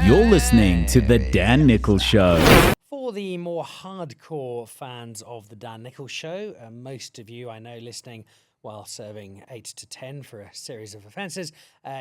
You're listening to The Dan Nicholl Show. For the more hardcore fans of the Dan Nicholl Show, most of you I know listening while serving 8 to 10 for a series of offences,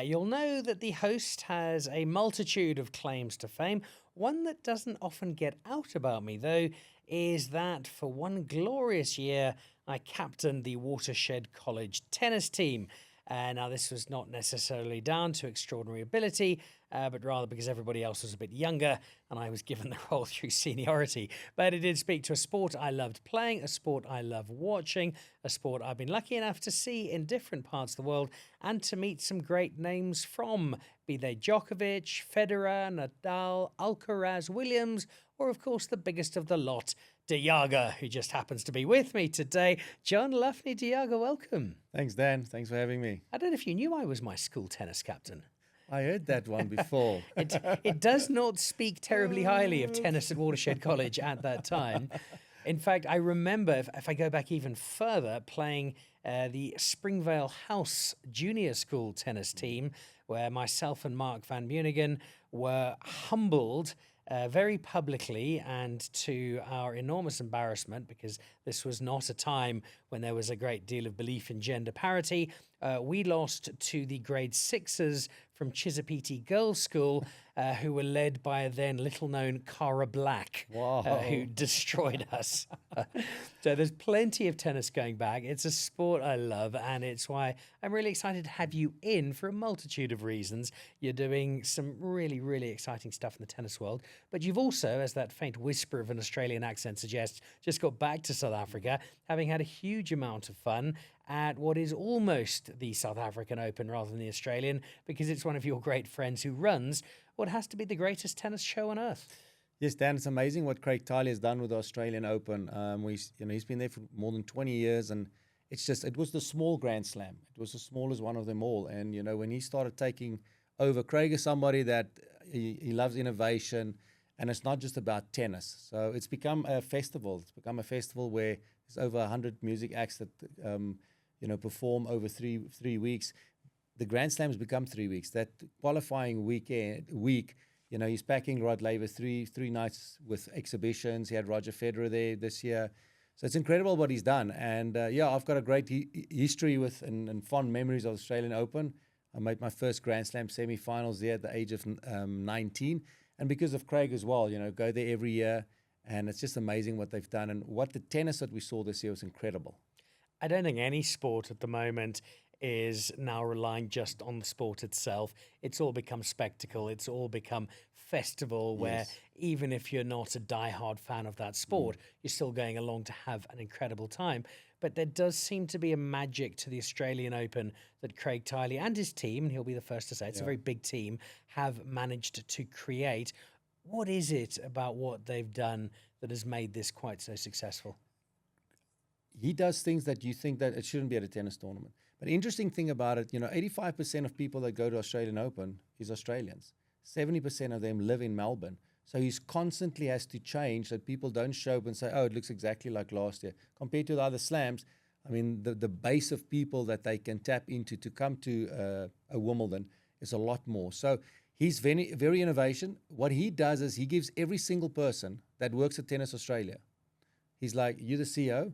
you'll know that the host has a multitude of claims to fame. One that doesn't often get out about me, though, is that for one glorious year, I captained the Watershed College tennis team. Now, this was not necessarily down to extraordinary ability, but rather because everybody else was a bit younger and I was given the role through seniority. But it did speak to a sport I loved playing, a sport I love watching, a sport I've been lucky enough to see in different parts of the world and to meet some great names from, be they Djokovic, Federer, Nadal, Alcaraz, Williams, or of course the biggest of the lot, de Jager, who just happens to be with me today. John-Laffnie de Jager, welcome. Thanks, Dan. Thanks for having me. I don't know if you knew I was my school tennis captain. I heard that one before. It does not speak terribly highly of tennis at Watershed College at that time. In fact, I remember, if I go back even further, playing the Springvale House junior school tennis team, where myself and Mark van Meunigen were humbled very publicly, and to our enormous embarrassment, because this was not a time when there was a great deal of belief in gender parity, we lost to the grade sixes from Chisipiti Girls' School, who were led by a then little-known Cara Black, who destroyed us. So there's plenty of tennis going back. It's a sport I love, and it's why I'm really excited to have you in for a multitude of reasons. You're doing some really, really exciting stuff in the tennis world, but you've also, as that faint whisper of an Australian accent suggests, just got back to South Africa, having had a huge amount of fun at what is almost the South African Open rather than the Australian, because it's one of your great friends who runs what has to be the greatest tennis show on earth. Yes, Dan, it's amazing what Craig Tiley has done with the Australian Open. He's been there for more than 20 years, and it was the small Grand Slam. It was the smallest one of them all. And, when he started taking over, Craig is somebody that he loves innovation, and it's not just about tennis. So it's become a festival. It's become a festival where there's over 100 music acts that perform over three weeks. The Grand Slam has become 3 weeks. That qualifying week, he's packing Rod Laver three nights with exhibitions. He had Roger Federer there this year. So it's incredible what he's done. And I've got a great history with and fond memories of the Australian Open. I made my first Grand Slam semi-finals there at the age of 19. And because of Craig as well, go there every year. And it's just amazing what they've done. And what the tennis that we saw this year was incredible. I don't think any sport at the moment is now relying just on the sport itself. It's all become spectacle. It's all become festival where even if you're not a diehard fan of that sport, you're still going along to have an incredible time. But there does seem to be a magic to the Australian Open that Craig Tiley and his team, and he'll be the first to say it's a very big team, have managed to create. What is it about what they've done that has made this quite so successful? He does things that you think that it shouldn't be at a tennis tournament. But the interesting thing about it, 85% of people that go to Australian Open is Australians. 70% of them live in Melbourne. So he's constantly has to change that people don't show up and say, oh, it looks exactly like last year. Compared to the other slams, I mean, the base of people that they can tap into to come to a Wimbledon is a lot more. So he's very, very innovation. What he does is he gives every single person that works at Tennis Australia, he's like, you're the CEO,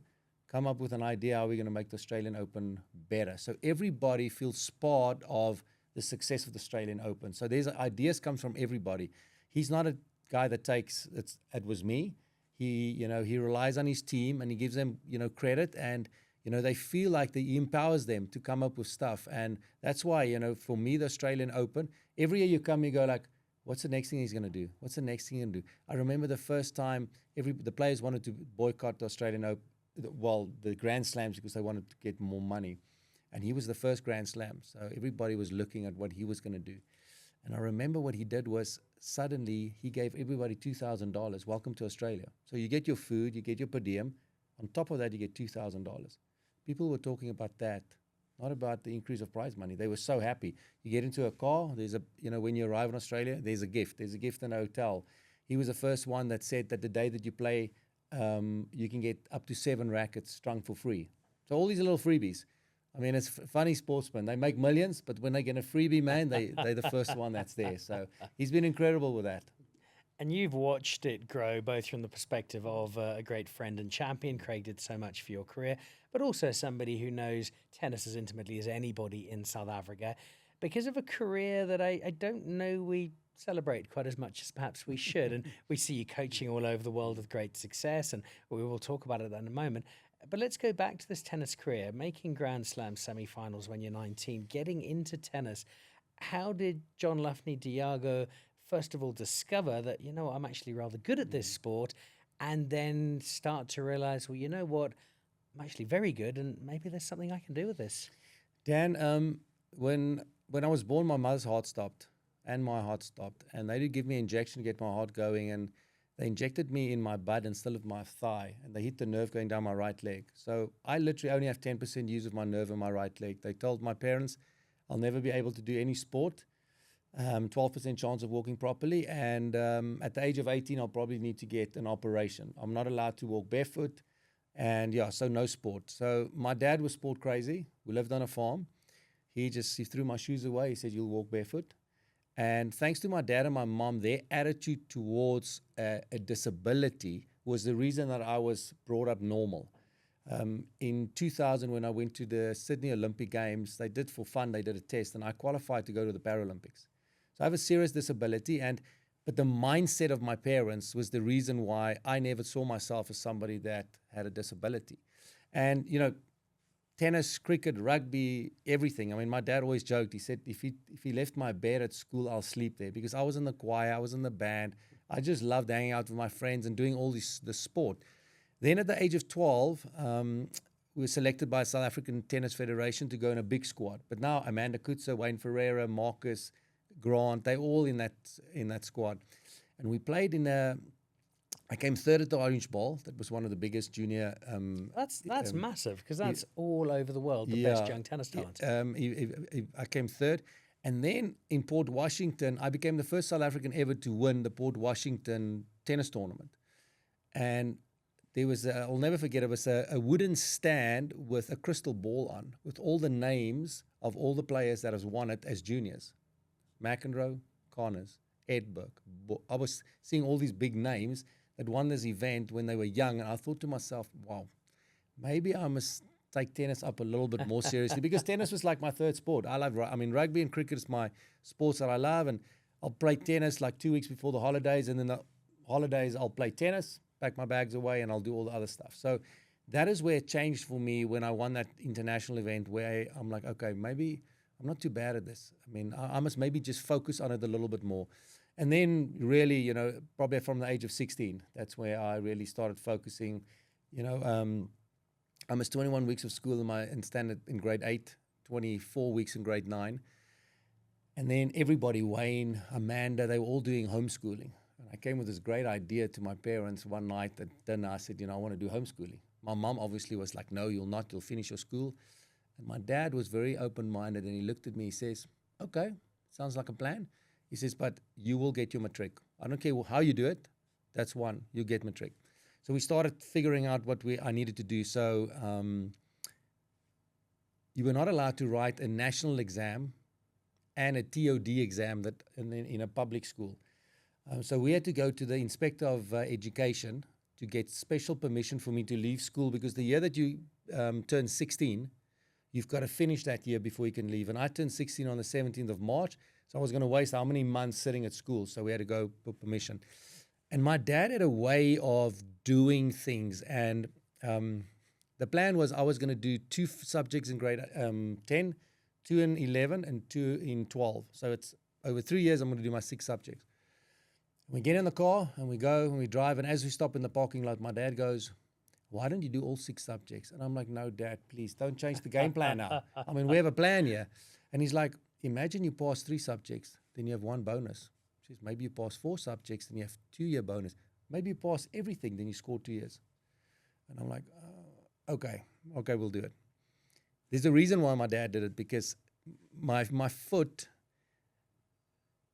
come up with an idea how we're going to make the Australian Open better. So everybody feels part of the success of the Australian Open. So there's ideas come from everybody. He's not a guy that takes, it was me. He relies on his team and he gives them, credit, and, they feel like he empowers them to come up with stuff. And that's why, for me, the Australian Open, every year you come, you go like, what's the next thing he's going to do? What's the next thing he's going to do? I remember the first time the players wanted to boycott the Australian Open, the Grand Slams, because they wanted to get more money. And he was the first Grand Slam. So everybody was looking at what he was going to do. And I remember what he did was suddenly he gave everybody $2,000. Welcome to Australia. So you get your food, you get your per diem. On top of that, you get $2,000. People were talking about that, not about the increase of prize money. They were so happy. You get into a car, there's when you arrive in Australia, there's a gift. There's a gift in a hotel. He was the first one that said that the day that you play, you can get up to 7 rackets strung for free. So all these little freebies. I mean, it's funny sportsmen. They make millions, but when they get a freebie, man, they're the first one that's there. So he's been incredible with that. And you've watched it grow both from the perspective of a great friend and champion. Craig did so much for your career, but also somebody who knows tennis as intimately as anybody in South Africa because of a career that I don't know we celebrate quite as much as perhaps we should. And we see you coaching all over the world with great success, and we will talk about it in a moment. But let's go back to this tennis career, making Grand Slam semi-finals when you're 19, getting into tennis. How did John-Laffnie de Jager first of all discover that, you know, I'm actually rather good at this sport, and then start to realize, well, you know what, I'm actually very good, and maybe there's something I can do with this? Dan, when I was born, my mother's heart stopped and my heart stopped, and they did give me an injection to get my heart going, and they injected me in my butt instead of my thigh, and they hit the nerve going down my right leg. So I literally only have 10% use of my nerve in my right leg. They told my parents I'll never be able to do any sport. 12% chance of walking properly, and at the age of 18 I'll probably need to get an operation. I'm not allowed to walk barefoot, and so no sport. So my dad was sport crazy. We lived on a farm. He threw my shoes away. He said, you'll walk barefoot. And thanks to my dad and my mom, their attitude towards a disability was the reason that I was brought up normal. In 2000, when I went to the Sydney Olympic Games, they did for fun, they did a test, and I qualified to go to the Paralympics. So I have a serious disability, but the mindset of my parents was the reason why I never saw myself as somebody that had a disability. And, you know, tennis, cricket, rugby, everything. I mean, my dad always joked. He said, if he left my bed at school, I'll sleep there, because I was in the choir, I was in the band. I just loved hanging out with my friends and doing all the sport. Then at the age of 12, we were selected by South African Tennis Federation to go in a big squad. But now Amanda Kutzer, Wayne Ferreira, Marcus, Grant, they're all in that squad. And we played I came third at the Orange Bowl. That was one of the biggest junior. That's massive, because that's all over the world, the best young tennis talent. I came third. And then in Port Washington, I became the first South African ever to win the Port Washington tennis tournament. And there was, I'll never forget, it was a wooden stand with a crystal ball on, with all the names of all the players that has won it as juniors. McEnroe, Connors, Edberg. I was seeing all these big names that won this event when they were young, and I thought to myself, wow, maybe I must take tennis up a little bit more seriously, because tennis was like my third sport. Rugby and cricket is my sports that I love, and I'll play tennis like 2 weeks before the holidays, and then the holidays I'll play tennis, pack my bags away, and I'll do all the other stuff. So that is where it changed for me when I won that international event, where I'm like, okay, maybe I'm not too bad at this. I mean, I must maybe just focus on it a little bit more. And then really, you know, probably from the age of 16, that's where I really started focusing. You know, I missed 21 weeks of school in standard in grade 8, 24 weeks in grade 9. And then everybody, Wayne, Amanda, they were all doing homeschooling. And I came with this great idea to my parents one night at dinner. I said, you know, I want to do homeschooling. My mom obviously was like, no, you'll not. You'll finish your school. And my dad was very open-minded, and he looked at me. He says, okay, sounds like a plan. He says, but you will get your matric. I don't care how you do it. That's one. You get matric. So we started figuring out what I needed to do. So you were not allowed to write a national exam and a TOD exam in a public school. So we had to go to the Inspector of Education to get special permission for me to leave school, because the year that you turn 16, you've got to finish that year before you can leave. And I turned 16 on the 17th of March, so I was going to waste how many months sitting at school, so we had to go for permission. And my dad had a way of doing things, and the plan was I was going to do 2 subjects in grade 10, 2 in 11, and 2 in 12. So it's over 3 years I'm going to do my 6 subjects. We get in the car, and we go, and we drive, and as we stop in the parking lot, my dad goes, why don't you do all 6 subjects? And I'm like, no, Dad, please, don't change the game plan now. I mean, we have a plan here. And he's like, imagine you pass 3 subjects, then you have 1 bonus. He says, maybe you pass 4 subjects, then you have 2-year bonus. Maybe you pass everything, then you score 2 years. And I'm like, okay, we'll do it. There's a reason why my dad did it, because my foot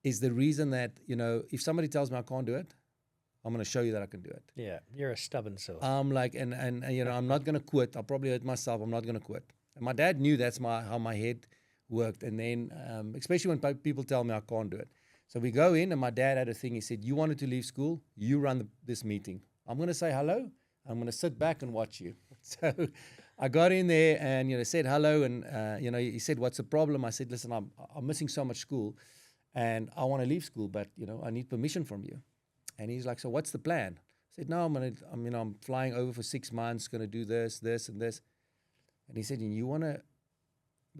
is the reason that, you know, if somebody tells me I can't do it, I'm going to show you that I can do it. Yeah, you're a stubborn soul. I'm like, and you know, I'm not going to quit. I'll probably hurt myself. I'm not going to quit. And my dad knew that's how my head worked. And then, especially when people tell me I can't do it. So we go in, and my dad had a thing. He said, you wanted to leave school, you run this meeting. I'm going to say hello. I'm going to sit back and watch you. So I got in there and, said hello. And, he said, what's the problem? I said, listen, I'm missing so much school and I want to leave school, but, I need permission from you. And he's like, so what's the plan? I said, no, I'm flying over for 6 months, going to do this, this, and this. And he said, and you want to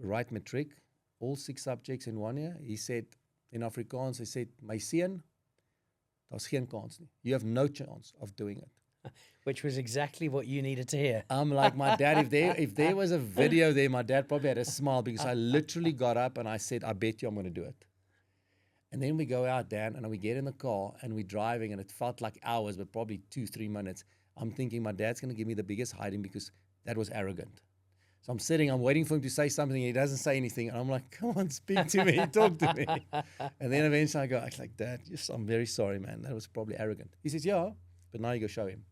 write matric, all 6 subjects in 1 year? He said, in Afrikaans, he said, my seun, daar's geen kans nie. You have no chance of doing it. Which was exactly what you needed to hear. I'm like, my dad, if there was a video there, my dad probably had a smile, because I literally got up and I said, I bet you I'm going to do it. And then we go out, Dan, and we get in the car and we're driving, and it felt like hours, but probably 2-3 minutes. I'm thinking my dad's going to give me the biggest hiding, because that was arrogant. So I'm sitting, I'm waiting for him to say something, and he doesn't say anything. And I'm like, come on, speak to me, talk to me. And then eventually I was like, Dad, I'm very sorry, man. That was probably arrogant. He says, yeah, but now you go show him.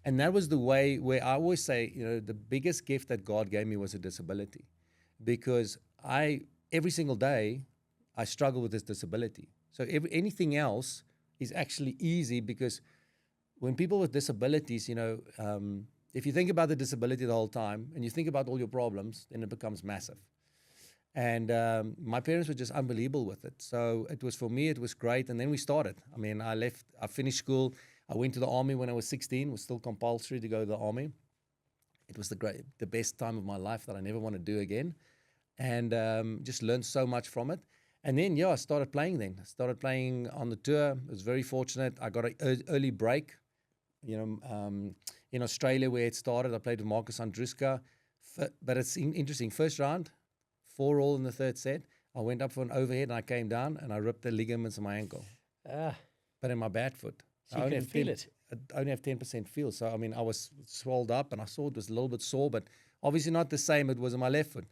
And that was the way where I always say, the biggest gift that God gave me was a disability. Because every single day, I struggle with this disability. So anything else is actually easy, because when people with disabilities, if you think about the disability the whole time and you think about all your problems, then it becomes massive. And my parents were just unbelievable with it. So for me, it was great. And then we started. I finished school. I went to the army when I was 16. It was still compulsory to go to the army. It was the best time of my life that I never want to do again. And just learned so much from it. And then, I started playing then. I started playing on the tour. I was very fortunate. I got an early break. In Australia where it started, I played with Marcus Andruska. But it's interesting. First round, 4-all in the third set. I went up for an overhead and I came down and I ripped the ligaments in my ankle. But in my bad foot. So you couldn't feel it? I only have 10% feel. So, I was swelled up and I saw it was a little bit sore, but obviously not the same it was in my left foot.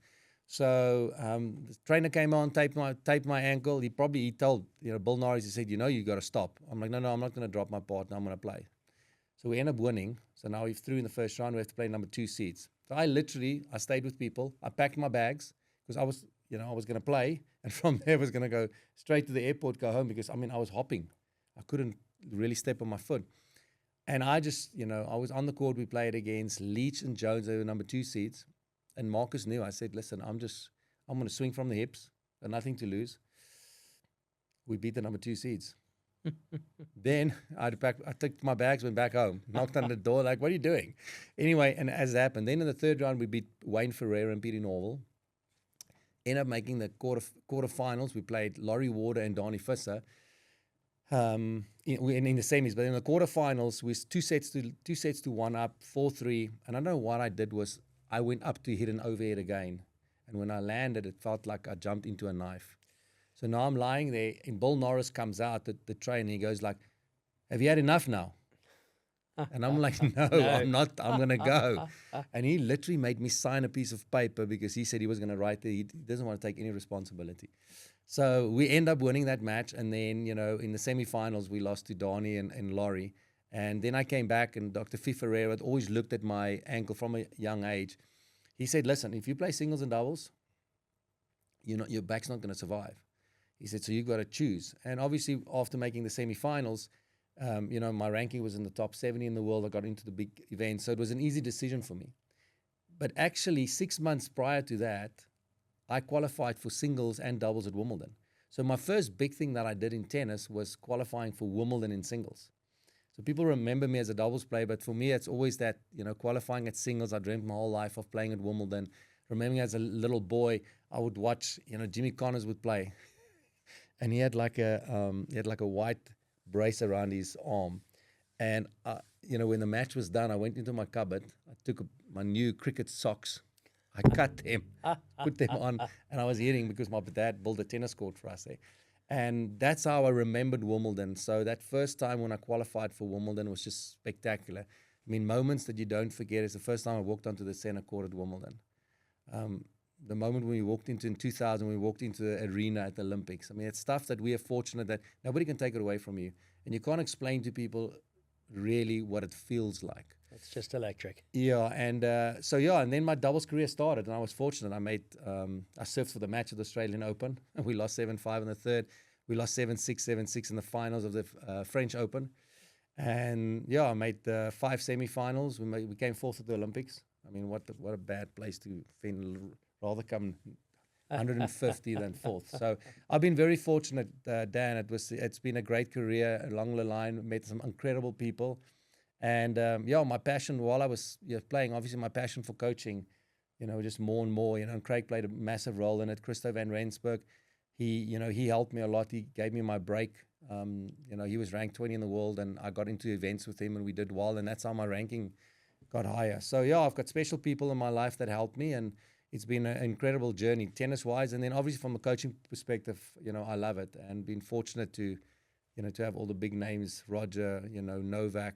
So the trainer came on, taped my ankle. He told, Bill Norris, he said, you got to stop. I'm like, no, I'm not going to drop my partner. I'm going to play. So we end up winning. So now we've through in the first round. We have to play number 2 seeds. So I stayed with people. I packed my bags because I was going to play. And from there I was going to go straight to the airport, go home, because, I was hopping. I couldn't really step on my foot. And I just, I was on the court. We played against Leach and Jones. They were number 2 seeds. And Marcus knew. I said, listen, I'm going to swing from the hips. Got nothing to lose. We beat the number 2 seeds. Then I took my bags, went back home, knocked on the door, like, what are you doing? Anyway, and as it happened, then in the third round, we beat Wayne Ferreira and Peter Norval. Ended up making the quarterfinals. We played Laurie Warder and Donnie Visser in the semis. But in the quarterfinals, we was 2 sets to 1 up, 4-3. And I don't know what I did was I went up to hit an overhead again. And when I landed, it felt like I jumped into a knife. So now I'm lying there, and Bill Norris comes out, the trainer, he goes like, have you had enough now? And I'm like, no, I'm not, I'm going to go. And he literally made me sign a piece of paper because he said he was going to write it. He doesn't want to take any responsibility. So we end up winning that match. And then, in the semifinals, we lost to Donnie and Laurie. And then I came back, and Dr. Ferreira had always looked at my ankle from a young age. He said, listen, if you play singles and doubles, your back's not going to survive. He said, so you've got to choose. And obviously, after making the semifinals, my ranking was in the top 70 in the world. I got into the big events. So it was an easy decision for me. But actually, 6 months prior to that, I qualified for singles and doubles at Wimbledon. So my first big thing that I did in tennis was qualifying for Wimbledon in singles. So people remember me as a doubles player, but for me, it's always that, qualifying at singles. I dreamt my whole life of playing at Wimbledon. Remembering as a little boy, I would watch, Jimmy Connors would play. And he had like a white brace around his arm. And, when the match was done, I went into my cupboard. I took my new cricket socks. I cut them, put them on, and I was hitting because my dad built a tennis court for us there. And that's how I remembered Wimbledon. So that first time when I qualified for Wimbledon was just spectacular. Moments that you don't forget is the first time I walked onto the center court at Wimbledon. The moment when we walked into, in 2000, we walked into the arena at the Olympics. It's stuff that we are fortunate that nobody can take it away from you. And you can't explain to people really what it feels like. It's just electric. Yeah, and and then my doubles career started, and I was fortunate. I served for the match of the Australian Open, and we lost 7-5 in the third. We lost 7-6, 7-6 in the finals of the French Open, and I made 5 semi-finals. We came fourth at the Olympics. I mean, what a bad place to finish. Rather come 150 than fourth. So I've been very fortunate, Dan. It's been a great career along the line. Met some incredible people. And my passion while I was playing, obviously my passion for coaching, just more and more, and Craig played a massive role in it. Christo van Rensburg, he helped me a lot. He gave me my break. He was ranked 20 in the world, and I got into events with him, and we did well, and that's how my ranking got higher. So I've got special people in my life that helped me, and it's been an incredible journey, tennis-wise, and then obviously from a coaching perspective, I love it, and been fortunate to have all the big names, Roger, Novak.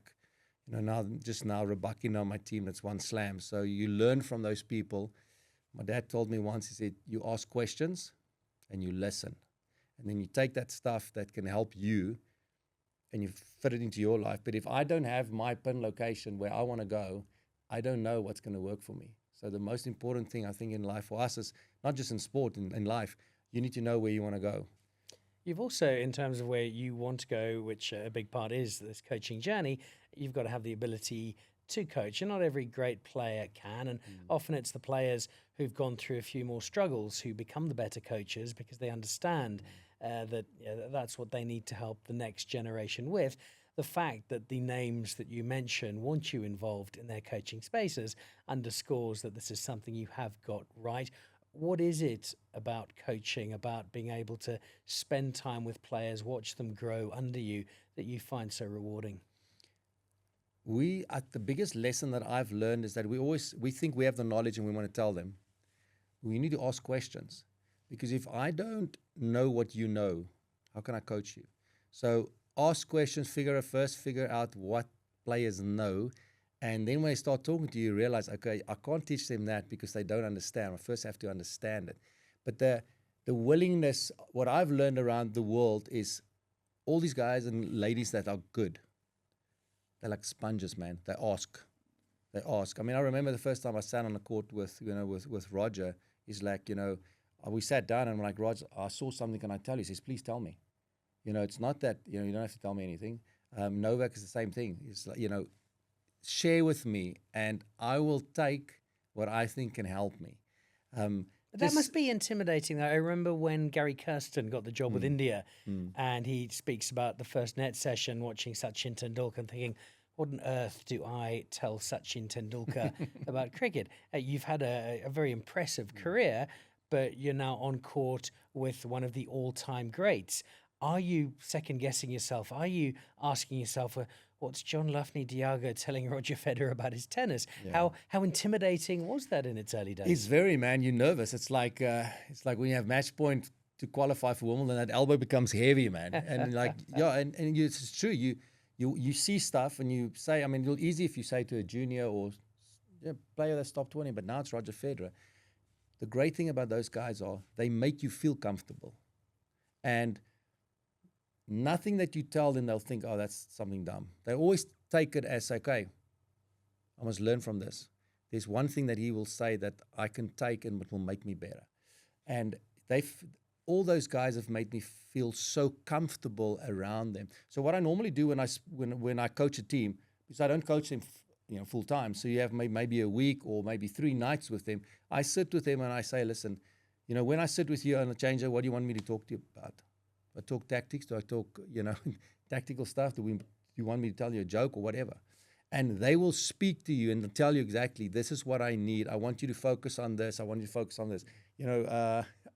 Now Rabaki on my team that's won slams. So you learn from those people. My dad told me once, he said, you ask questions and you listen. And then you take that stuff that can help you and you fit it into your life. But if I don't have my pin location where I want to go, I don't know what's going to work for me. So the most important thing I think in life for us is not just in sport, in life, you need to know where you want to go. You've also, in terms of where you want to go, which a big part is this coaching journey, you've got to have the ability to coach. And not every great player can. And often it's the players who've gone through a few more struggles who become the better coaches because they understand that that's what they need to help the next generation with. The fact that the names that you mention want you involved in their coaching spaces underscores that this is something you have got right. What is it about coaching, about being able to spend time with players, watch them grow under you, that you find so rewarding? The biggest lesson that I've learned is that we think we have the knowledge and we want to tell them. We need to ask questions, because if I don't know what you know, how can I coach you? So ask questions, figure out what players know. And then when they start talking to you, you realize, okay, I can't teach them that because they don't understand. I first have to understand it. But the willingness, what I've learned around the world is all these guys and ladies that are good, they're like sponges, man. They ask. I mean, I remember the first time I sat on the court with Roger. He's like, we sat down and I'm like, Roger, I saw something, can I tell you? He says, please tell me. It's not that, you don't have to tell me anything. Novak is the same thing. It's like, share with me and I will take what I think can help me. But that must be intimidating, though. I remember when Gary Kirsten got the job with India and he speaks about the first net session, watching Sachin Tendulkar and thinking, what on earth do I tell Sachin Tendulkar about cricket? You've had a very impressive career, but you're now on court with one of the all-time greats. Are you second-guessing yourself? Are you asking yourself, what's John-Laffnie de Jager telling Roger Federer about his tennis? Yeah. How intimidating was that in its early days? It's very, man. You're nervous. It's like when you have match point to qualify for Wimbledon, that elbow becomes heavy, man. And it's true. You see stuff and you say, I mean, it's easy if you say to a junior or player that's top 20, but now it's Roger Federer. The great thing about those guys are they make you feel comfortable. And nothing that you tell them, they'll think, oh, that's something dumb. They always take it as, okay, I must learn from this. There's one thing that he will say that I can take and it will make me better. And all those guys have made me feel so comfortable around them. So what I normally do when I coach a team, because I don't coach them full time, so you have maybe a week or maybe 3 nights with them, I sit with them and I say, listen, when I sit with you on a changer, what do you want me to talk to you about? Do I talk tactics? Do I talk, tactical stuff? Do you want me to tell you a joke or whatever? And they will speak to you and they'll tell you exactly, this is what I need. I want you to focus on this. I want you to focus on this.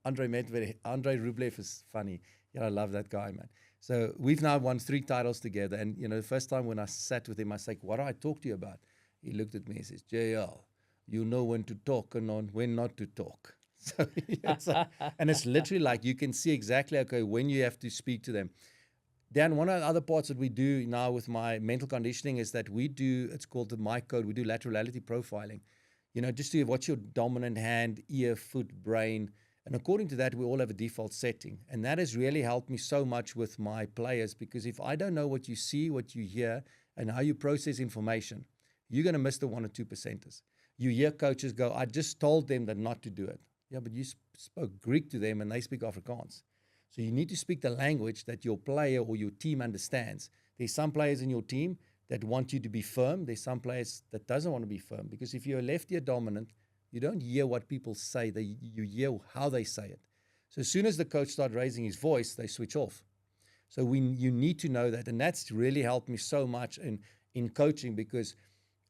Andrei Rublev is funny. I love that guy, man. So we've now won 3 titles together. And, the first time when I sat with him, I said, what do I talk to you about? He looked at me and says, JL, you know when to talk and when not to talk. And it's literally like you can see exactly, okay, when you have to speak to them. Dan, one of the other parts that we do now with my mental conditioning is that it's called the mic code. We do laterality profiling. Just to what's your dominant hand, ear, foot, brain. And according to that, we all have a default setting. And that has really helped me so much with my players, because if I don't know what you see, what you hear, and how you process information, you're going to miss the 1 or 2 percenters. You hear coaches go, I just told them that not to do it. Yeah, but you spoke Greek to them and they speak Afrikaans. So you need to speak the language that your player or your team understands. There's some players in your team that want you to be firm. There's some players that doesn't want to be firm, because if you're lefty or dominant, you don't hear what people say. You hear how they say it. So as soon as the coach starts raising his voice, they switch off. So you need to know that. And that's really helped me so much in coaching, because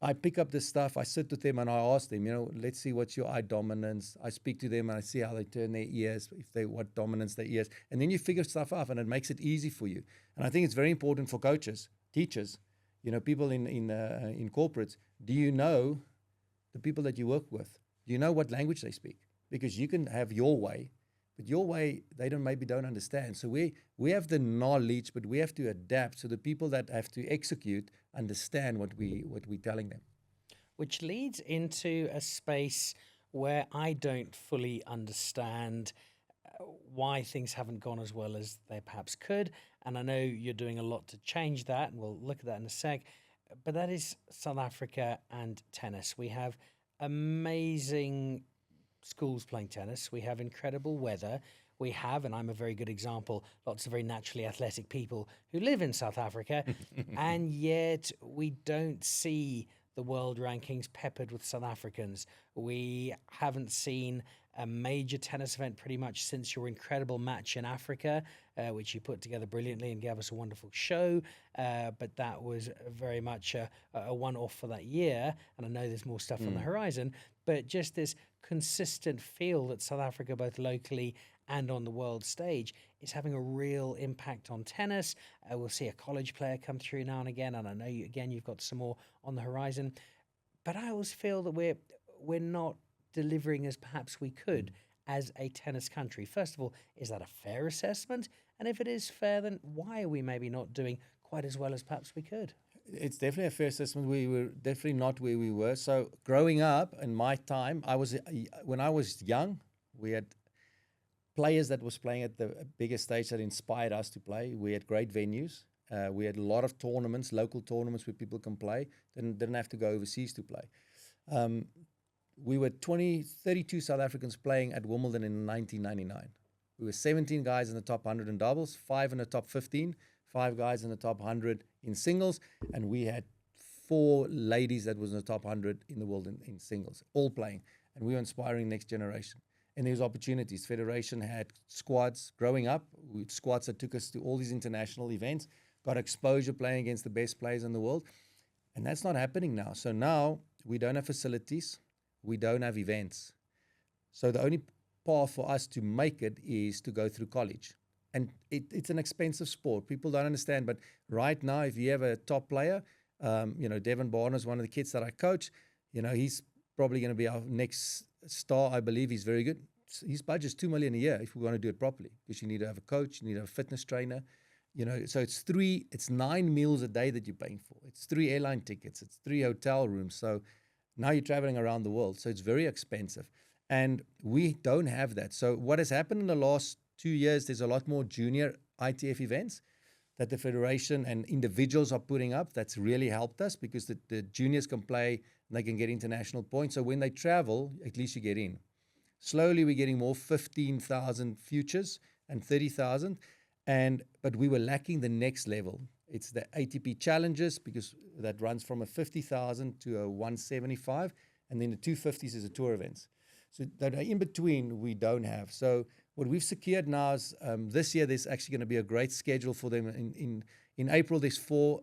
I pick up this stuff, I sit with them and I ask them, let's see what's your eye dominance. I speak to them and I see how they turn their ears, what dominance their ears. And then you figure stuff out and it makes it easy for you. And I think it's very important for coaches, teachers, people in corporates. Do you know the people that you work with? Do you know what language they speak? Because you can have your way, but your way, they maybe don't understand. So we have the knowledge, but we have to adapt so the people that have to execute understand what we're telling them. Which leads into a space where I don't fully understand why things haven't gone as well as they perhaps could. And I know you're doing a lot to change that, and we'll look at that in a sec. But that is South Africa and tennis. We have amazing schools playing tennis. We have incredible weather. We have, and I'm a very good example, lots of very naturally athletic people who live in South Africa, and yet we don't see the world rankings peppered with South Africans. We haven't seen a major tennis event pretty much since your incredible match in Africa, which you put together brilliantly and gave us a wonderful show. But that was very much a one-off for that year. And I know there's more stuff on the horizon, but just this consistent feel that South Africa, both locally and on the world stage, is having a real impact on tennis. We'll see a college player come through now and again, and I know you've got some more on the horizon. But I always feel that we're not delivering as perhaps we could as a tennis country. First of all, is that a fair assessment? And if it is fair, then why are we maybe not doing quite as well as perhaps we could? It's definitely a fair assessment. We were definitely not where we were. So growing up in my time, when I was young, we had players that was playing at the biggest stage that inspired us to play. We had great venues. We had a lot of tournaments, local tournaments where people can play. Didn't have to go overseas to play. We were 32 South Africans playing at Wimbledon in 1999. We were 17 guys in the top 100 in doubles, 5 in the top 15, 5 guys in the top 100 in singles, and we had 4 ladies that was in the top 100 in the world in singles, all playing. And we were inspiring next generation. And there was opportunities. Federation had squads growing up, squads that took us to all these international events, got exposure playing against the best players in the world. And that's not happening now. So now we don't have facilities. We don't have events. So the only path for us to make it is to go through college. And it's an expensive sport. People don't understand. But right now, if you have a top player, Devin Barner is one of the kids that I coach. He's probably going to be our next star. I believe he's very good. His budget's $2 million a year if we want to do it properly, because you need to have a coach, you need to have a fitness trainer. So it's 9 meals a day that you're paying for. It's 3 airline tickets. It's 3 hotel rooms. So now you're traveling around the world. So it's very expensive. And we don't have that. So what has happened in the last 2 years, there's a lot more junior ITF events that the federation and individuals are putting up. That's really helped us, because the juniors can play and they can get international points. So when they travel, at least you get in. Slowly we're getting more 15,000 futures and 30,000. But we were lacking the next level. It's the ATP Challenges, because that runs from a 50,000 to a 175, and then the 250s is a tour events. So that in between we don't have. So what we've secured now is this year there's actually going to be a great schedule for them. In April there's 4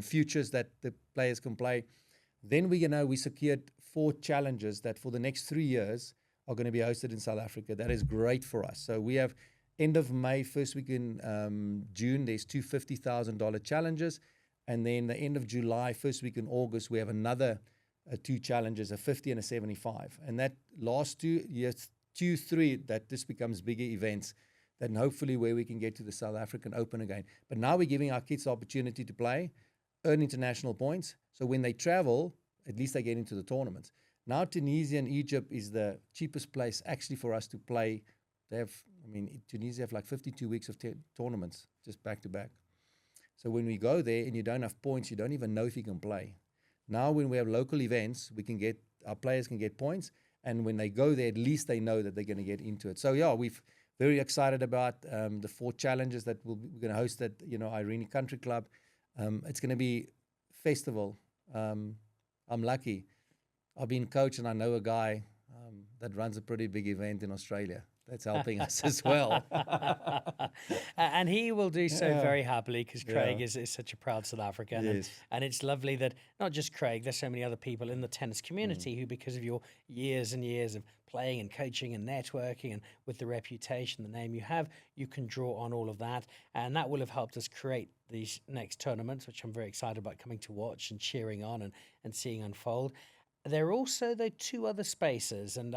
futures that the players can play. Then we secured 4 challenges that for the next 3 years are going to be hosted in South Africa. That is great for us. So we have end of May, first week in June, there's 2 $50,000 challenges. And then the end of July, first week in August, we have another 2 challenges, a 50 and a 75. And that last 2 years, 2-3, that this becomes bigger events, then hopefully where we can get to the South African Open again. But now we're giving our kids the opportunity to play, earn international points. So when they travel, at least they get into the tournaments. Now Tunisia and Egypt is the cheapest place actually for us to play. Tunisia have like 52 weeks of tournaments, just back to back. So when we go there and you don't have points, you don't even know if you can play. Now when we have local events, our players can get points, and when they go there, at least they know that they're going to get into it. So yeah, we've very excited about the 4 challenges that we're going to host at Irene Country Club. It's going to be festival. I'm lucky. I've been coach, and I know a guy that runs a pretty big event in Australia. That's helping us as well. And he will do so very happily, because Craig is such a proud South African. Yes. And it's lovely that not just Craig, there's so many other people in the tennis community who, because of your years and years of playing and coaching and networking, and with the reputation, the name you have, you can draw on all of that. And that will have helped us create these next tournaments, which I'm very excited about coming to watch and cheering on and seeing unfold. There are also the 2 other spaces, and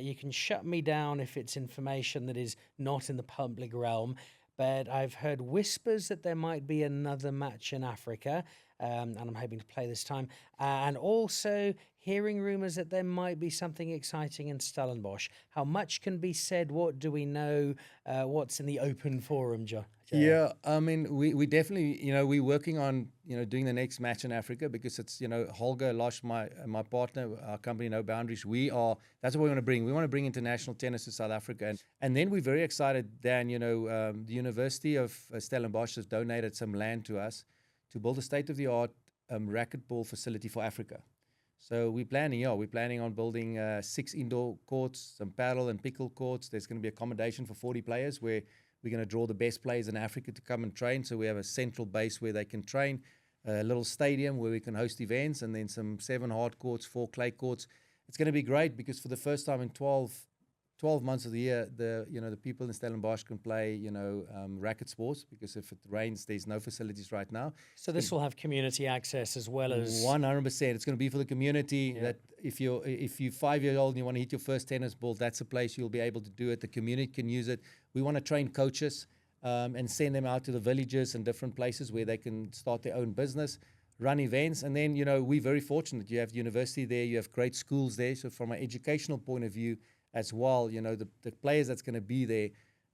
you can shut me down if it's information that is not in the public realm, but I've heard whispers that there might be another match in Africa, and I'm hoping to play this time, and also hearing rumours that there might be something exciting in Stellenbosch. How much can be said? What do we know? What's in the open forum, John? Yeah, I mean, we definitely, we're working on, doing the next match in Africa, because it's, Holger Losch, my partner, our company, No Boundaries. That's what we want to bring. We want to bring international tennis to South Africa. And then we're very excited, Dan, the University of Stellenbosch has donated some land to us to build a state-of-the-art racquetball facility for Africa. So we're planning on building 6 indoor courts, some paddle and pickle courts. There's going to be accommodation for 40 players where we're going to draw the best players in Africa to come and train. So we have a central base where they can train, a little stadium where we can host events, and then some 7 hard courts, 4 clay courts. It's going to be great, because for the first time in 12 months of the year, the people in Stellenbosch can play, racket sports, because if it rains, there's no facilities right now. So this will have community access as well as 100%. It's going to be for the community. That if you're 5-year-old and you want to hit your first tennis ball, that's a place you'll be able to do it. The community can use it. We want to train coaches and send them out to the villages and different places where they can start their own business, run events. And then, we're very fortunate. You have university there, you have great schools there. So from an educational point of view as well, the players that's going to be there,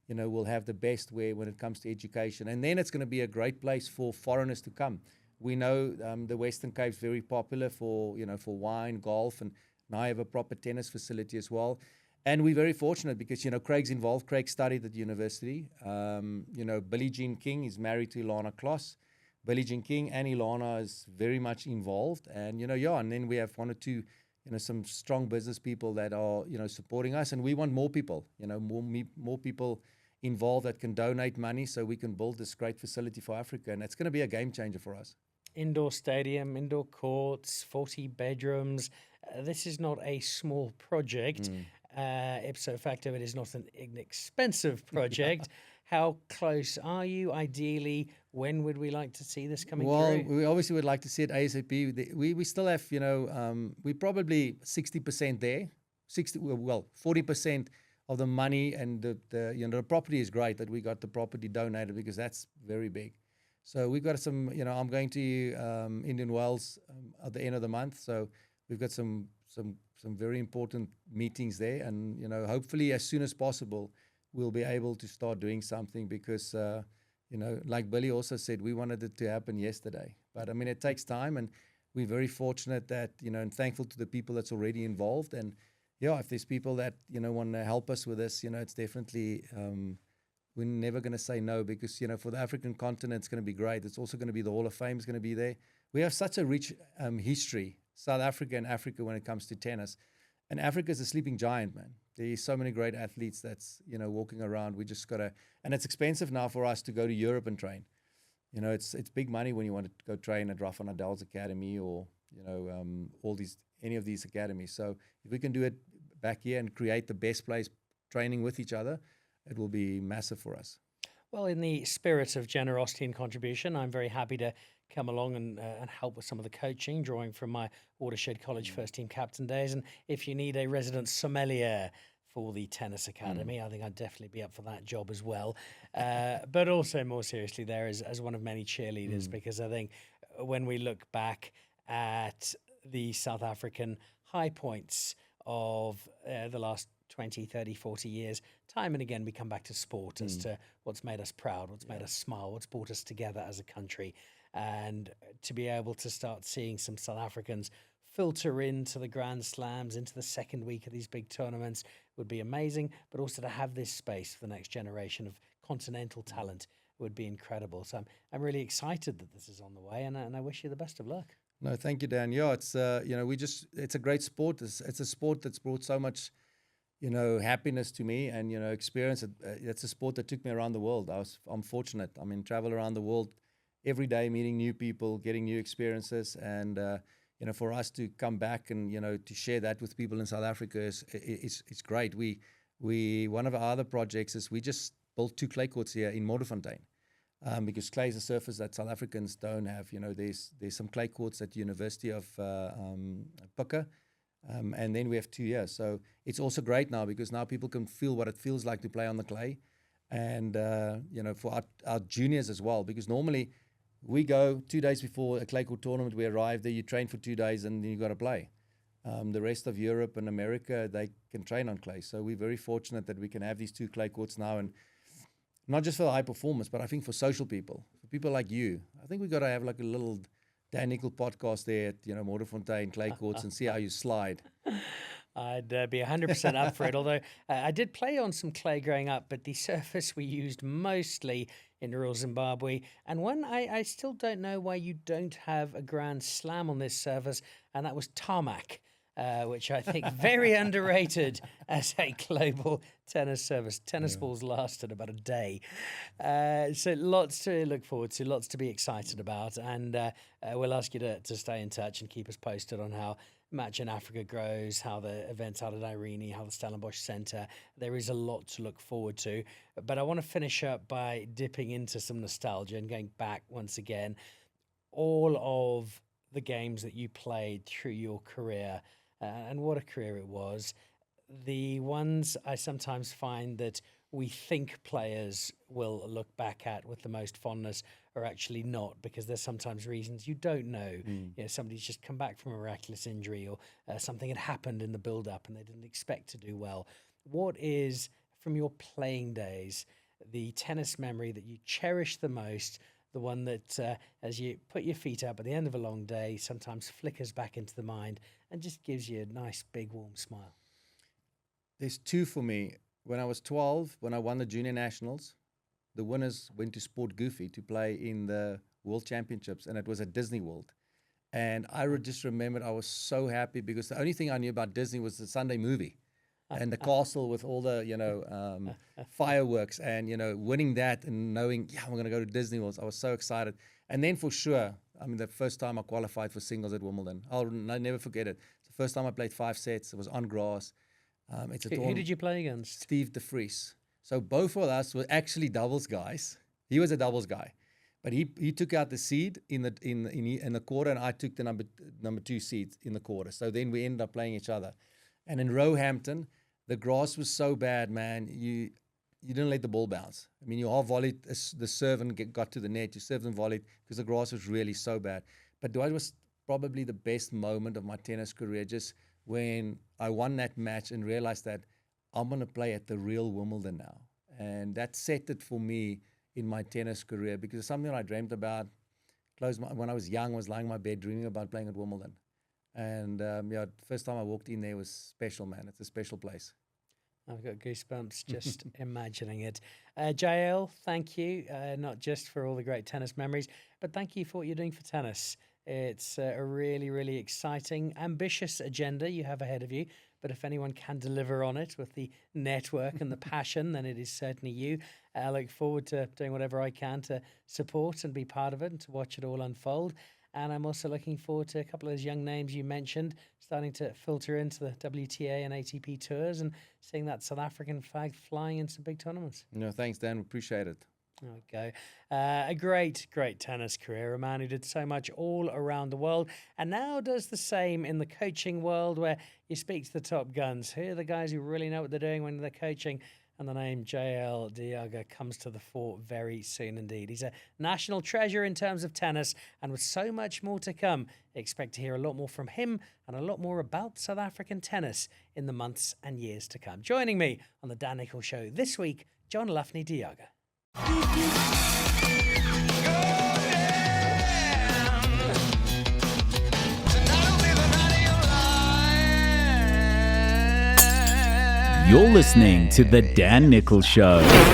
will have the best when it comes to education. And then it's going to be a great place for foreigners to come. We know the Western Cape's very popular for wine, golf, and now I have a proper tennis facility as well. And we're very fortunate because, Craig's involved. Craig studied at the university. Billie Jean King is married to Ilana Kloss. Billie Jean King and Ilana is very much involved. And, and then we have 1 or 2, some strong business people that are, supporting us. And we want more people, more people involved that can donate money so we can build this great facility for Africa. And it's going to be a game changer for us. Indoor stadium, indoor courts, 40 bedrooms. This is not a small project. Ipso facto, it is not an inexpensive project. How close are you? Ideally, when would we like to see this coming through? Well, we obviously would like to see it ASAP. We still have, we're probably 60% there. 40% of the money, and the property is great that we got the property donated, because that's very big. So we've got some, I'm going to Indian Wells at the end of the month. So we've got some very important meetings there, and hopefully as soon as possible we'll be able to start doing something, because like Billy also said, we wanted it to happen yesterday, but I mean it takes time, and we're very fortunate that and thankful to the people that's already involved. And if there's people that want to help us with this, it's definitely we're never going to say no, because for the African continent it's going to be great. It's also going to be the Hall of Fame is going to be there. We have such a rich history, South Africa and Africa, when it comes to tennis. And Africa is a sleeping giant, man. There's so many great athletes that's, walking around. We just got to, and it's expensive now for us to go to Europe and train. It's big money when you want to go train at Rafa Nadal's academy or, any of these academies. So if we can do it back here and create the best place training with each other, it will be massive for us. Well, in the spirit of generosity and contribution, I'm very happy to come along and help with some of the coaching, drawing from my Watershed College first team captain days. And if you need a resident sommelier for the tennis academy, I think I'd definitely be up for that job as well. But also more seriously there as one of many cheerleaders, because I think when we look back at the South African high points of the last 20, 30, 40 years, time and again we come back to sport as to what's made us proud, what's made us smile, what's brought us together as a country. and to be able to start seeing some South Africans filter into the Grand Slams, into the second week of these big tournaments would be amazing. But also to have this space for the next generation of continental talent would be incredible. So I'm really excited that this is on the way, and I wish you the best of luck. No, thank you, Dan. Yeah, it's it's a great sport. It's a sport that's brought so much, happiness to me and experience. It's a sport that took me around the world. I'm fortunate. I mean, travel around the world every day, meeting new people, getting new experiences, and for us to come back and to share that with people in South Africa is great. We one of our other projects is we just built 2 clay courts here in Modderfontein. Because clay is a surface that South Africans don't have. There's some clay courts at the University of Puka, and then we have 2 here. So it's also great now because now people can feel what it feels like to play on the clay, and for our juniors as well. Because normally we go 2 days before a clay court tournament. We arrive there, you train for 2 days, and then you got to play. The rest of Europe and America, they can train on clay. So we're very fortunate that we can have these 2 clay courts now, and not just for the high performance, but I think for social people, for people like you. I think we got to have like a little Dan Nicholl podcast there at Modderfontein clay courts and see how you slide. I'd be 100% up for it, although I did play on some clay growing up, but the surface we used mostly in rural Zimbabwe, and one I still don't know why you don't have a Grand Slam on this surface, and that was tarmac. Which I think very underrated as a global tennis service. Tennis balls lasted about a day. So lots to look forward to, lots to be excited about. And we'll ask you to stay in touch and keep us posted on how Match in Africa grows, how the events out at Irene, how the Stellenbosch Centre. There is a lot to look forward to. But I want to finish up by dipping into some nostalgia and going back once again. All of the games that you played through your career, and what a career it was. The ones I sometimes find that we think players will look back at with the most fondness are actually not, because there's sometimes reasons you don't know. Somebody's just come back from a miraculous injury, or something had happened in the build-up and they didn't expect to do well. What is, from your playing days, the tennis memory that you cherish the most, the one that, as you put your feet up at the end of a long day, sometimes flickers back into the mind and just gives you a nice, big, warm smile? There's 2 for me. When I was 12, when I won the Junior Nationals, the winners went to Sport Goofy to play in the World Championships, and it was at Disney World. And I just remembered I was so happy because the only thing I knew about Disney was the Sunday movie and the castle with all the, fireworks, and, winning that and knowing, I'm going to go to Disney World. I was so excited. And then for sure, I mean, the first time I qualified for singles at Wimbledon, I'll never forget it. It's the first time I played 5 sets. It was on grass. Who did you play against? Steve de Vries. So both of us were actually doubles guys. He was a doubles guy, but he took out the seed in the quarter, and I took the number 2 seed in the quarter. So then we ended up playing each other. And in Roehampton, the grass was so bad, man. You didn't let the ball bounce. I mean, you half volleyed the serve and got to the net. You served and volleyed because the grass was really so bad. But that was probably the best moment of my tennis career, just when I won that match and realized that I'm going to play at the real Wimbledon now. And that set it for me in my tennis career, because it's something I dreamt about. When I was young, I was lying in my bed dreaming about playing at Wimbledon. And first time I walked in there was special, man. It's a special place. I've got goosebumps just imagining it. JL, thank you, not just for all the great tennis memories, but thank you for what you're doing for tennis. It's a really, really exciting, ambitious agenda you have ahead of you. But if anyone can deliver on it with the network and the passion, then it is certainly you. I look forward to doing whatever I can to support and be part of it and to watch it all unfold. And I'm also looking forward to a couple of those young names you mentioned starting to filter into the WTA and ATP tours and seeing that South African flag flying in some big tournaments. No, thanks, Dan. Appreciate it. There we go. A great, great tennis career. A man who did so much all around the world and now does the same in the coaching world, where you speak to the top guns. Who are the guys who really know what they're doing when they're coaching? And the name J.L. de Jager comes to the fore very soon indeed. He's a national treasure in terms of tennis, and with so much more to come, expect to hear a lot more from him and a lot more about South African tennis in the months and years to come. Joining me on the Dan Nicholl Show this week, John-Laffnie de Jager. You're listening to The Dan Nicholl Show.